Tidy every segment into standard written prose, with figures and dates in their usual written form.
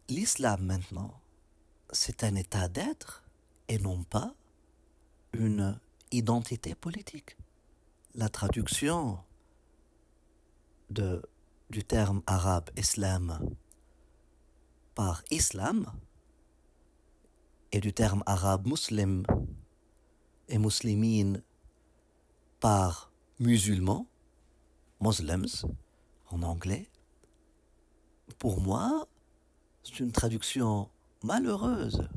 L'islam maintenant, c'est un état d'être et non pas une identité politique. La traduction du terme arabe islam par islam et du terme arabe muslim et muslimine par musulman, Muslims en anglais, pour moi, c'est une traduction malheureuse,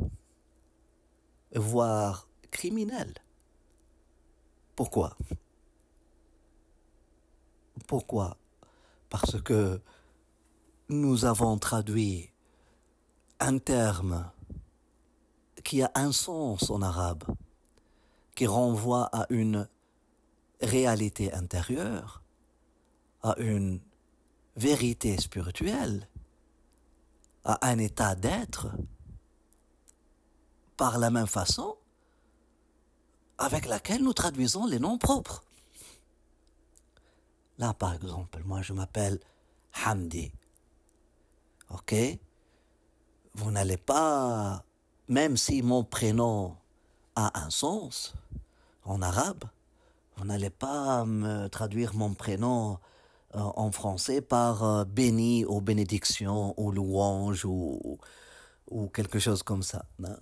voire criminelle. Pourquoi? Pourquoi? Parce que nous avons traduit un terme qui a un sens en arabe, qui renvoie à une réalité intérieure, à une vérité spirituelle, à un état d'être, par la même façon avec laquelle nous traduisons les noms propres. Là, par exemple, moi je m'appelle Hamdi. Ok? Vous n'allez pas, même si mon prénom a un sens en arabe, vous n'allez pas me traduire mon prénom en français par béni ou bénédiction ou louange ou quelque chose comme ça. Non.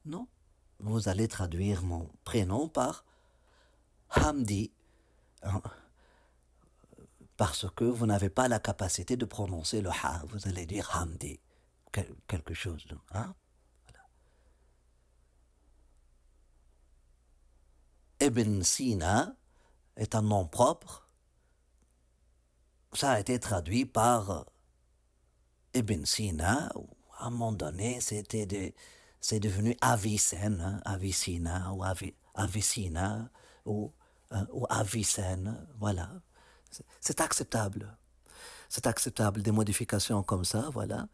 Non. Vous allez traduire mon prénom par Hamdi. Parce que vous n'avez pas la capacité de prononcer le ha. Vous allez dire Hamdi. Quelque chose. Hein? Voilà. Ibn Sina est un nom propre. Ça a été traduit par Ibn Sina. À un moment donné, c'est devenu Avicenne, hein? Avicina ou Avicina ou Avicenne. Voilà. C'est acceptable. C'est acceptable des modifications comme ça, voilà.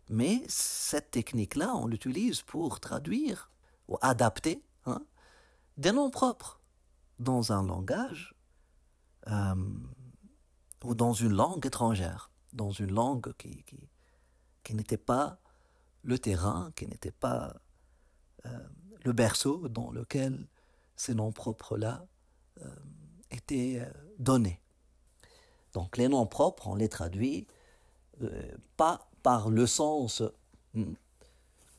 Mais cette technique-là, on l'utilise pour traduire ou adapter des noms propres dans un langage ou dans une langue étrangère, dans une langue qui n'était pas le terrain, qui n'était pas le berceau dans lequel ces noms propres-là étaient donnés. Donc les noms propres, on les traduit pas par le sens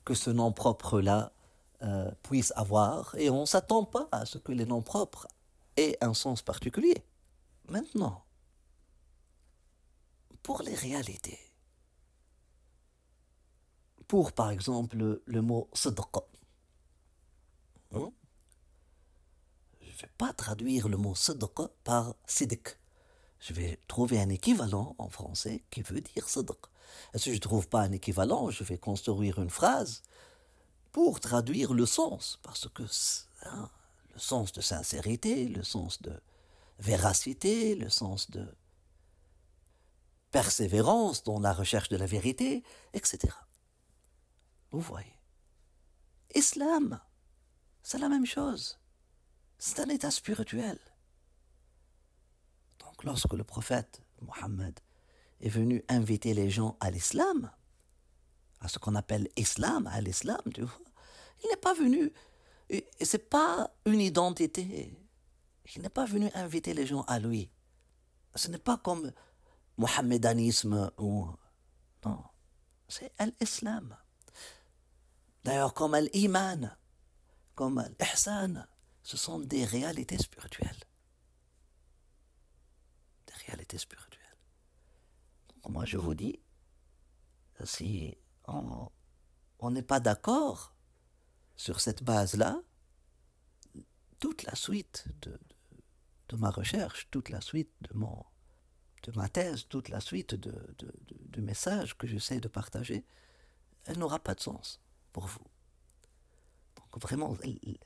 que ce nom propre-là puisse avoir, et on ne s'attend pas à ce que les noms propres aient un sens particulier. Maintenant, pour les réalités, pour par exemple le mot sidq, je ne vais pas traduire le mot sidq par sidq. Je vais trouver un équivalent en français qui veut dire sidq. Et si je ne trouve pas un équivalent, je vais construire une phrase pour traduire le sens, parce que le sens de sincérité, le sens de véracité, le sens de persévérance dans la recherche de la vérité, etc. Vous voyez. Islam, c'est la même chose. C'est un état spirituel. Donc lorsque le prophète Mohammed est venu inviter les gens à l'islam, à ce qu'on appelle islam, à l'islam, tu vois, il n'est pas venu, et c'est pas une identité, il n'est pas venu inviter les gens à lui. Ce n'est pas comme mohammédanisme ou... Non, c'est l'islam. D'ailleurs, comme l'iman, comme l'ihsan, ce sont des réalités spirituelles. Des réalités spirituelles. Donc, moi, je vous dis, si on n'est pas d'accord sur cette base-là, toute la suite de ma recherche, toute la suite de ma thèse, toute la suite du message que j'essaie de partager, elle n'aura pas de sens pour vous. Donc vraiment, les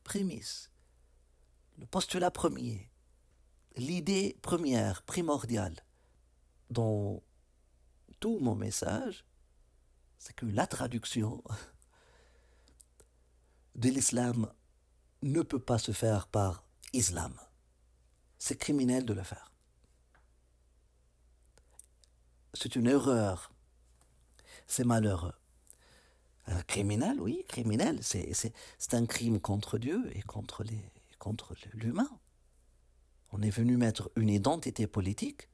prémices, le postulat premier, l'idée première, primordiale, dans tout mon message, c'est que la traduction de l'islam ne peut pas se faire par islam. C'est criminel de le faire. C'est une erreur c'est malheureux. Un criminel, oui, criminel, c'est un crime contre Dieu et contre l'humain. On est venu mettre une identité politique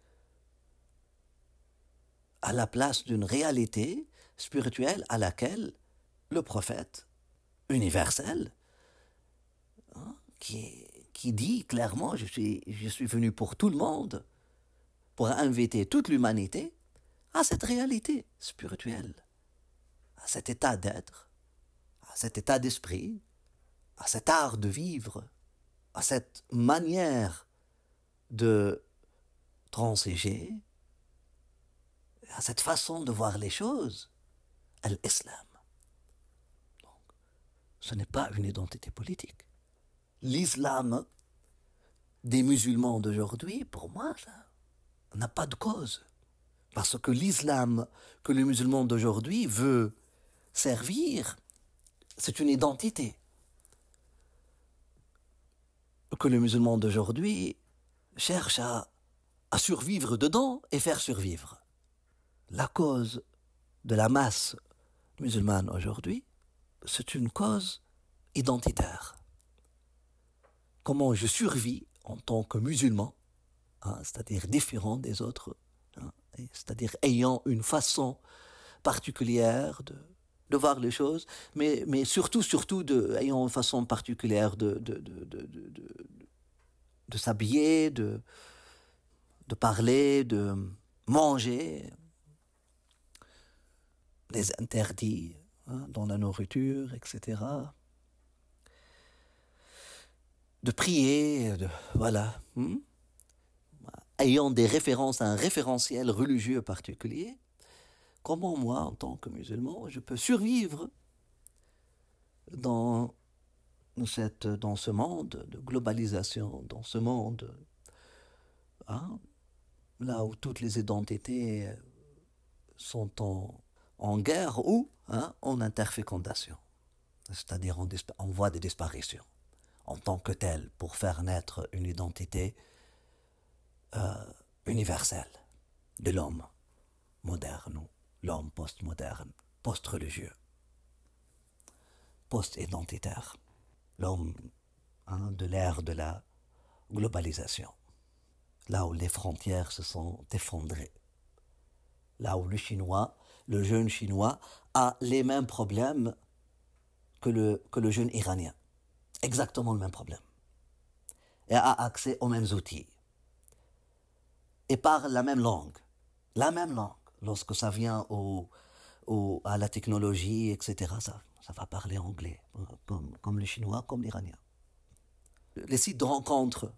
à la place d'une réalité spirituelle à laquelle le prophète universel, hein, qui dit clairement je suis venu pour tout le monde, pour inviter toute l'humanité à cette réalité spirituelle, à cet état d'être, à cet état d'esprit, à cet art de vivre, à cette manière de transiger, à cette façon de voir les choses, l'islam. Donc, ce n'est pas une identité politique. L'islam des musulmans d'aujourd'hui, pour moi, ça n'a pas de cause. Parce que l'islam que le musulman d'aujourd'hui veut servir, c'est une identité que le musulman d'aujourd'hui cherche à survivre dedans et faire survivre. La cause de la masse musulmane aujourd'hui, c'est une cause identitaire. Comment je survis en tant que musulman, hein, c'est-à-dire différent des autres, hein, c'est-à-dire ayant une façon particulière de voir les choses, mais surtout ayant une façon particulière de s'habiller, de parler, de manger, des interdits, hein, dans la nourriture, etc. De prier, voilà. Ayant des références, un référentiel religieux particulier, comment moi, en tant que musulman, je peux survivre dans ce monde de globalisation, dans ce monde, hein, là où toutes les identités sont en guerre ou, hein, en interfécondation, c'est-à-dire en voie de disparition, en tant que telle, pour faire naître une identité universelle de l'homme moderne, ou l'homme post-moderne, post-religieux, post-identitaire, l'homme, hein, de l'ère de la globalisation, là où les frontières se sont effondrées, là où le jeune chinois a les mêmes problèmes que le jeune iranien, exactement le même problème, et a accès aux mêmes outils, et parle la même langue, lorsque ça vient à la technologie, etc., ça va parler anglais, comme le chinois, comme l'iranien. Les sites de rencontres,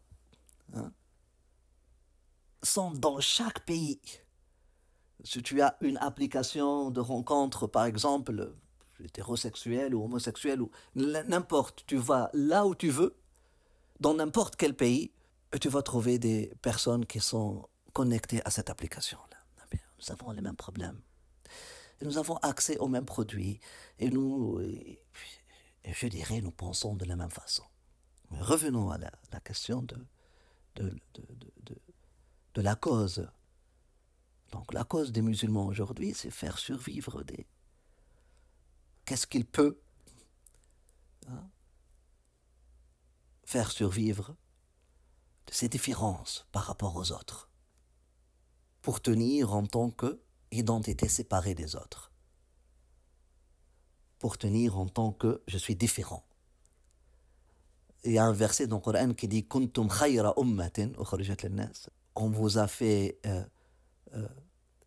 hein, sont dans chaque pays. Si tu as une application de rencontre, par exemple, hétérosexuel ou homosexuel, ou n'importe, tu vas là où tu veux, dans n'importe quel pays, et tu vas trouver des personnes qui sont connectées à cette application-là. Nous avons les mêmes problèmes. Et nous avons accès aux mêmes produits. Et je dirais, nous pensons de la même façon. Mais revenons à la question de la cause. Donc la cause des musulmans aujourd'hui, c'est faire survivre Qu'est-ce qu'il peut, hein, faire survivre de ces différences par rapport aux autres, pour tenir en tant qu'identité séparée des autres, pour tenir en tant que je suis différent. Il y a un verset dans le Coran qui dit « Kuntum khayra ummatin ukhrijat lin-nas » On vous a fait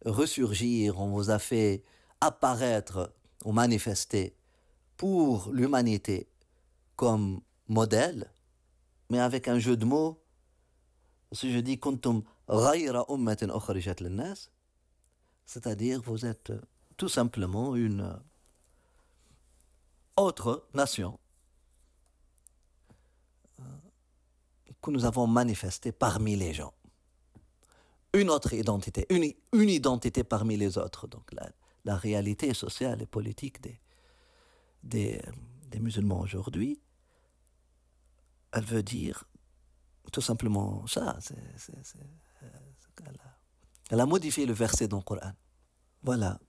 ressurgir, on vous a fait apparaître ou manifester pour l'humanité comme modèle, mais avec un jeu de mots. Si je dis « Kuntum khayra ummatin ukhrijat lin-nas » c'est-à-dire vous êtes tout simplement une autre nation que nous avons manifestée parmi les gens. Une autre identité, une identité parmi les autres. Donc la réalité sociale et politique des musulmans aujourd'hui, elle veut dire tout simplement ça. Elle a modifié le verset dans le Coran. Voilà.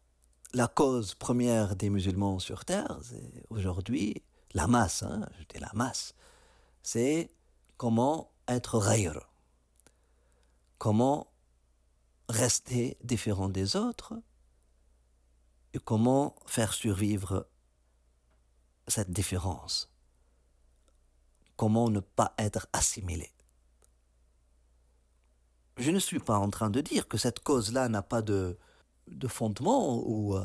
la cause première des musulmans sur Terre, c'est aujourd'hui la masse, je dis la masse, c'est comment être ghayr, comment rester différent des autres et comment faire survivre cette différence, comment ne pas être assimilé. Je ne suis pas en train de dire que cette cause-là n'a pas de fondement ou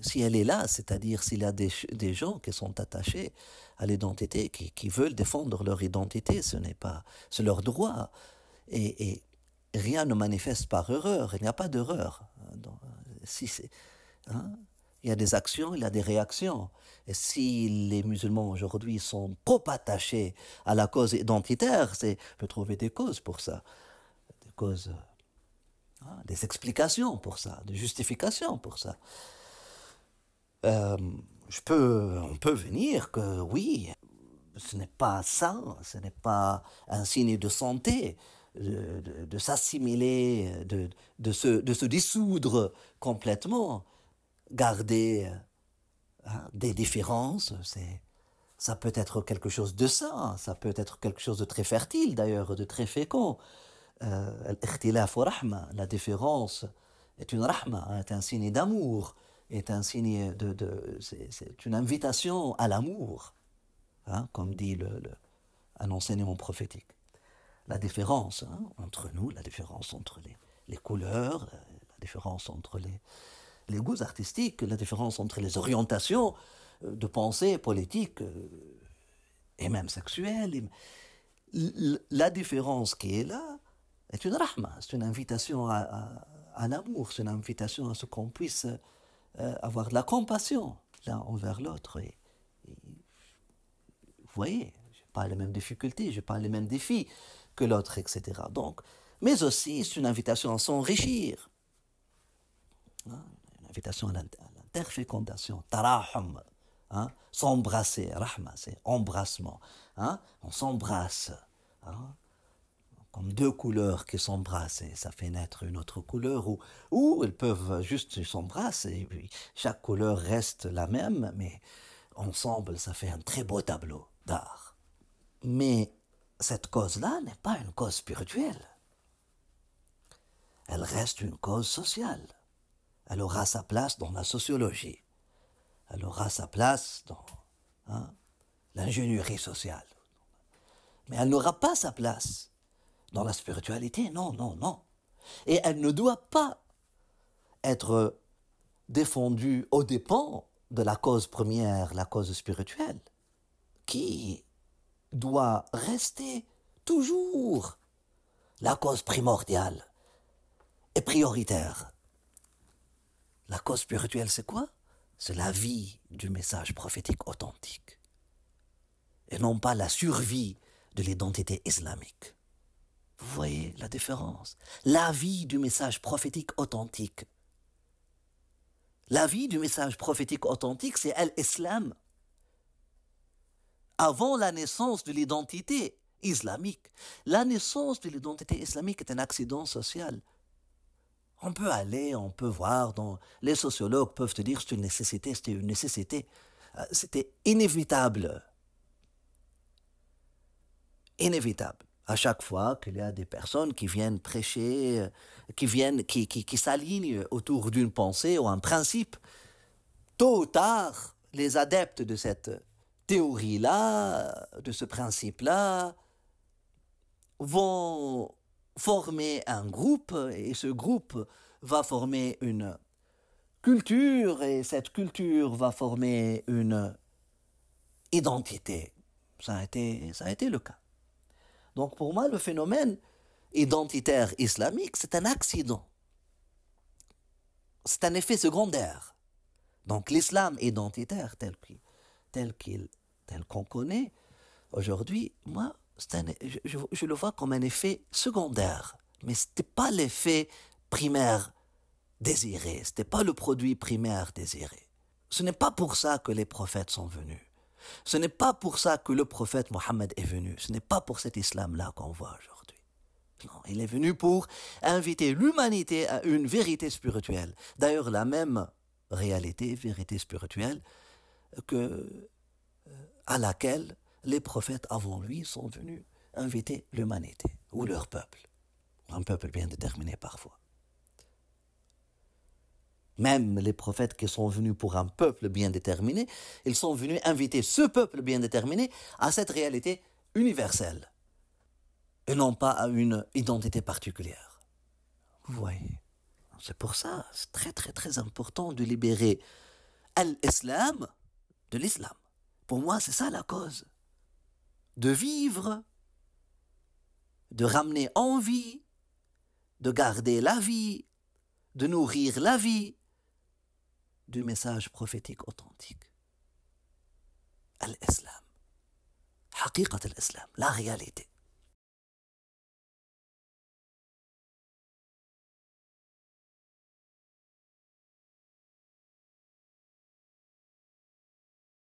si elle est là, c'est-à-dire s'il y a des gens qui sont attachés à l'identité, qui veulent défendre leur identité, c'est leur droit. Et rien ne manifeste par erreur, il n'y a pas d'erreur. Il y a des actions, il y a des réactions. Et si les musulmans aujourd'hui sont trop attachés à la cause identitaire, je peux trouver des causes pour ça, des causes, des explications pour ça, des justifications pour ça. On peut venir que oui, ce n'est pas sain, ce n'est pas un signe de santé de s'assimiler, de se dissoudre complètement, garder des différences, ça peut être quelque chose de sain, ça peut être quelque chose de très fertile d'ailleurs, de très fécond. Al-ikhtilaf wa rahma, la différence est une rahma, est un signe d'amour, est un signe c'est une invitation à l'amour, comme dit un enseignement prophétique. La différence entre nous, la différence entre les couleurs, la différence entre les goûts artistiques, la différence entre les orientations de pensée politique et même sexuelle. La différence qui est là est une rahma, c'est une invitation à l'amour, c'est une invitation à ce qu'on puisse avoir de la compassion l'un envers l'autre. Et vous voyez, je n'ai pas les mêmes difficultés, je n'ai pas les mêmes défis que l'autre, etc. Donc, mais aussi, c'est une invitation à s'enrichir. Une invitation à l'interfécondation, tarahum, s'embrasser, rahma, c'est embrassement. On s'embrasse, comme deux couleurs qui s'embrassent, et ça fait naître une autre couleur, ou elles peuvent juste s'embrasser, et puis chaque couleur reste la même, mais ensemble, ça fait un très beau tableau d'art. Mais cette cause-là n'est pas une cause spirituelle. Elle reste une cause sociale. Elle aura sa place dans la sociologie. Elle aura sa place dans l'ingénierie sociale. Mais elle n'aura pas sa place dans la spiritualité. Non, non, non. Et elle ne doit pas être défendue aux dépens de la cause première, la cause spirituelle, qui doit rester toujours la cause primordiale et prioritaire. La cause spirituelle, c'est quoi? C'est la vie du message prophétique authentique. Et non pas la survie de l'identité islamique. Vous voyez la différence? La vie du message prophétique authentique. La vie du message prophétique authentique, c'est l'islam. Avant la naissance de l'identité islamique. La naissance de l'identité islamique est un accident social. On peut aller, on peut voir, les sociologues peuvent te dire que c'était une nécessité. C'était inévitable. Inévitable. À chaque fois qu'il y a des personnes qui viennent prêcher, qui s'alignent autour d'une pensée ou un principe, tôt ou tard, les adeptes de cette théorie-là, de ce principe-là, vont former un groupe, et ce groupe va former une culture, et cette culture va former une identité. Ça a été le cas. Donc pour moi, le phénomène identitaire islamique, c'est un accident. C'est un effet secondaire. Donc l'islam identitaire tel qu'on connaît aujourd'hui, moi, je le vois comme un effet secondaire. Mais ce n'était pas l'effet primaire désiré. Ce n'était pas le produit primaire désiré. Ce n'est pas pour ça que les prophètes sont venus. Ce n'est pas pour ça que le prophète Mohammed est venu. Ce n'est pas pour cet islam-là qu'on voit aujourd'hui. Non, il est venu pour inviter l'humanité à une vérité spirituelle. D'ailleurs, la même réalité, vérité spirituelle, à laquelle les prophètes avant lui sont venus inviter l'humanité, ou leur peuple, un peuple bien déterminé parfois. Même les prophètes qui sont venus pour un peuple bien déterminé, ils sont venus inviter ce peuple bien déterminé à cette réalité universelle, et non pas à une identité particulière. Vous voyez, c'est pour ça, c'est très très très important de libérer l'islam de l'islam. Pour moi, c'est ça la cause. De vivre, de ramener en vie, de garder la vie, de nourrir la vie du message prophétique authentique. L'islam. Haqiqat l'islam, la réalité.